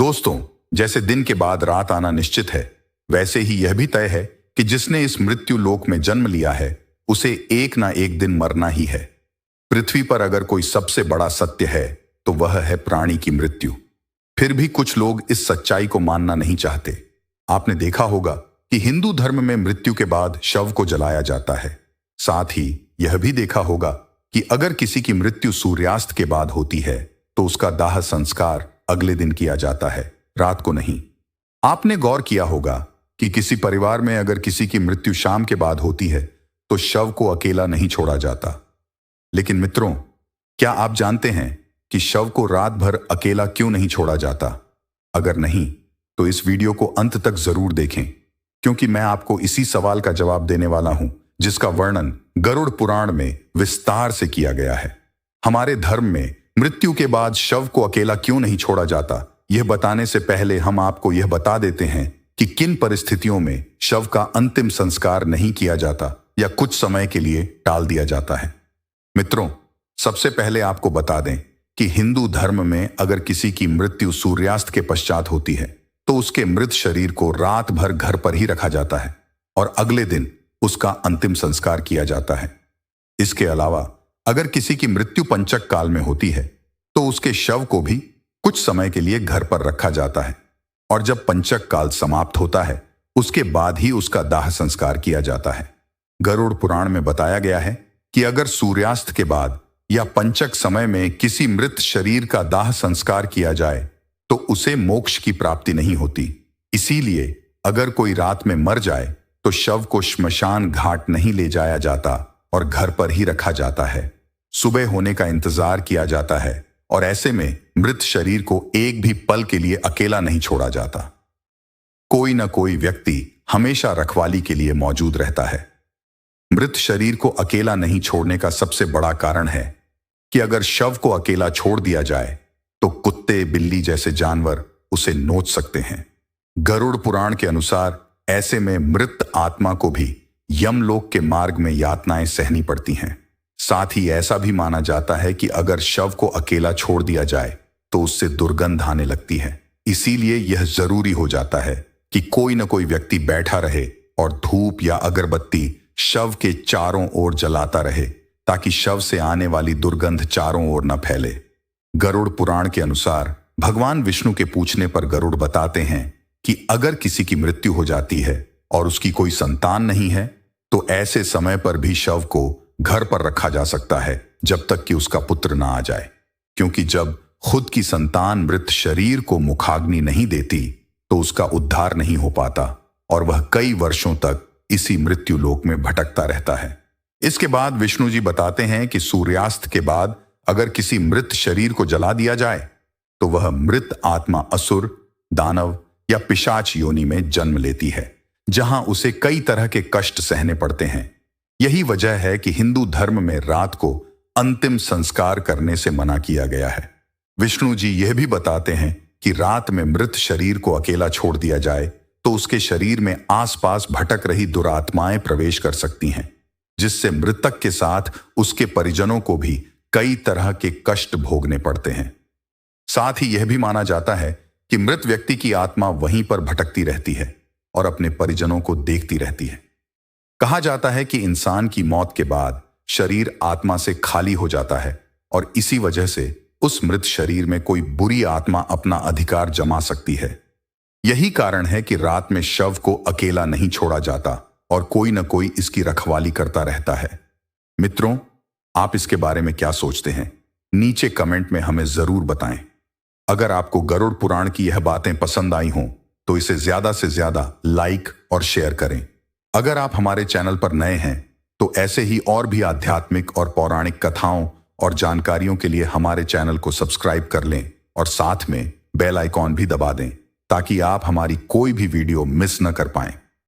दोस्तों, जैसे दिन के बाद रात आना निश्चित है, वैसे ही यह भी तय है कि जिसने इस मृत्यु लोक में जन्म लिया है उसे एक ना एक दिन मरना ही है। पृथ्वी पर अगर कोई सबसे बड़ा सत्य है तो वह है प्राणी की मृत्यु। फिर भी कुछ लोग इस सच्चाई को मानना नहीं चाहते। आपने देखा होगा कि हिंदू धर्म में मृत्यु के बाद शव को जलाया जाता है। साथ ही यह भी देखा होगा कि अगर किसी की मृत्यु सूर्यास्त के बाद होती है तो उसका दाह संस्कार अगले दिन किया जाता है, रात को नहीं। आपने गौर किया होगा कि किसी परिवार में अगर किसी की मृत्यु शाम के बाद होती है तो शव को अकेला नहीं छोड़ा जाता। लेकिन मित्रों, क्या आप जानते हैं कि शव को रात भर अकेला क्यों नहीं छोड़ा जाता? अगर नहीं तो इस वीडियो को अंत तक जरूर देखें, क्योंकि मैं आपको इसी सवाल का जवाब देने वाला हूं जिसका वर्णन गरुड़ पुराण में विस्तार से किया गया है। हमारे धर्म में मृत्यु के बाद शव को अकेला क्यों नहीं छोड़ा जाता, यह बताने से पहले हम आपको यह बता देते हैं कि किन परिस्थितियों में शव का अंतिम संस्कार नहीं किया जाता या कुछ समय के लिए टाल दिया जाता है। मित्रों, सबसे पहले आपको बता दें कि हिंदू धर्म में अगर किसी की मृत्यु सूर्यास्त के पश्चात होती है तो उसके मृत शरीर को रात भर घर पर ही रखा जाता है और अगले दिन उसका अंतिम संस्कार किया जाता है। इसके अलावा अगर किसी की मृत्यु पंचक काल में होती है तो उसके शव को भी कुछ समय के लिए घर पर रखा जाता है और जब पंचक काल समाप्त होता है उसके बाद ही उसका दाह संस्कार किया जाता है। गरुड़ पुराण में बताया गया है कि अगर सूर्यास्त के बाद या पंचक समय में किसी मृत शरीर का दाह संस्कार किया जाए तो उसे मोक्ष की प्राप्ति नहीं होती। इसीलिए अगर कोई रात में मर जाए तो शव को श्मशान घाट नहीं ले जाया जाता और घर पर ही रखा जाता है। सुबह होने का इंतजार किया जाता है और ऐसे में मृत शरीर को एक भी पल के लिए अकेला नहीं छोड़ा जाता। कोई न कोई व्यक्ति हमेशा रखवाली के लिए मौजूद रहता है। मृत शरीर को अकेला नहीं छोड़ने का सबसे बड़ा कारण है कि अगर शव को अकेला छोड़ दिया जाए तो कुत्ते, बिल्ली जैसे जानवर उसे नोच सकते हैं। गरुड़ पुराण के अनुसार ऐसे में मृत आत्मा को भी यमलोक के मार्ग में यातनाएं सहनी पड़ती हैं। साथ ही ऐसा भी माना जाता है कि अगर शव को अकेला छोड़ दिया जाए तो उससे दुर्गंध आने लगती है। इसीलिए यह जरूरी हो जाता है कि कोई न कोई व्यक्ति बैठा रहे और धूप या अगरबत्ती शव के चारों ओर जलाता रहे ताकि शव से आने वाली दुर्गंध चारों ओर न फैले। गरुड़ पुराण के अनुसार भगवान विष्णु के पूछने पर गरुड़ बताते हैं कि अगर किसी की मृत्यु हो जाती है और उसकी कोई संतान नहीं है तो ऐसे समय पर भी शव को घर पर रखा जा सकता है जब तक कि उसका पुत्र ना आ जाए, क्योंकि जब खुद की संतान मृत शरीर को मुखाग्नि नहीं देती तो उसका उद्धार नहीं हो पाता और वह कई वर्षों तक इसी मृत्यु लोक में भटकता रहता है। इसके बाद विष्णु जी बताते हैं कि सूर्यास्त के बाद अगर किसी मृत शरीर को जला दिया जाए तो वह मृत आत्मा असुर, दानव या पिशाच योनि में जन्म लेती है, जहां उसे कई तरह के कष्ट सहने पड़ते हैं। यही वजह है कि हिंदू धर्म में रात को अंतिम संस्कार करने से मना किया गया है। विष्णु जी यह भी बताते हैं कि रात में मृत शरीर को अकेला छोड़ दिया जाए तो उसके शरीर में आसपास भटक रही दुरात्माएं प्रवेश कर सकती हैं, जिससे मृतक के साथ उसके परिजनों को भी कई तरह के कष्ट भोगने पड़ते हैं। साथ ही यह भी माना जाता है कि मृत व्यक्ति की आत्मा वहीं पर भटकती रहती है और अपने परिजनों को देखती रहती है। कहा जाता है कि इंसान की मौत के बाद शरीर आत्मा से खाली हो जाता है और इसी वजह से उस मृत शरीर में कोई बुरी आत्मा अपना अधिकार जमा सकती है। यही कारण है कि रात में शव को अकेला नहीं छोड़ा जाता और कोई न कोई इसकी रखवाली करता रहता है। मित्रों, आप इसके बारे में क्या सोचते हैं? नीचे कमेंट में हमें जरूर बताएं। अगर आपको गरुड़ पुराण की यह बातें पसंद आई हों तो इसे ज्यादा से ज्यादा लाइक और शेयर करें। अगर आप हमारे चैनल पर नए हैं तो ऐसे ही और भी आध्यात्मिक और पौराणिक कथाओं और जानकारियों के लिए हमारे चैनल को सब्सक्राइब कर लें और साथ में बेल आइकॉन भी दबा दें ताकि आप हमारी कोई भी वीडियो मिस न कर पाएं।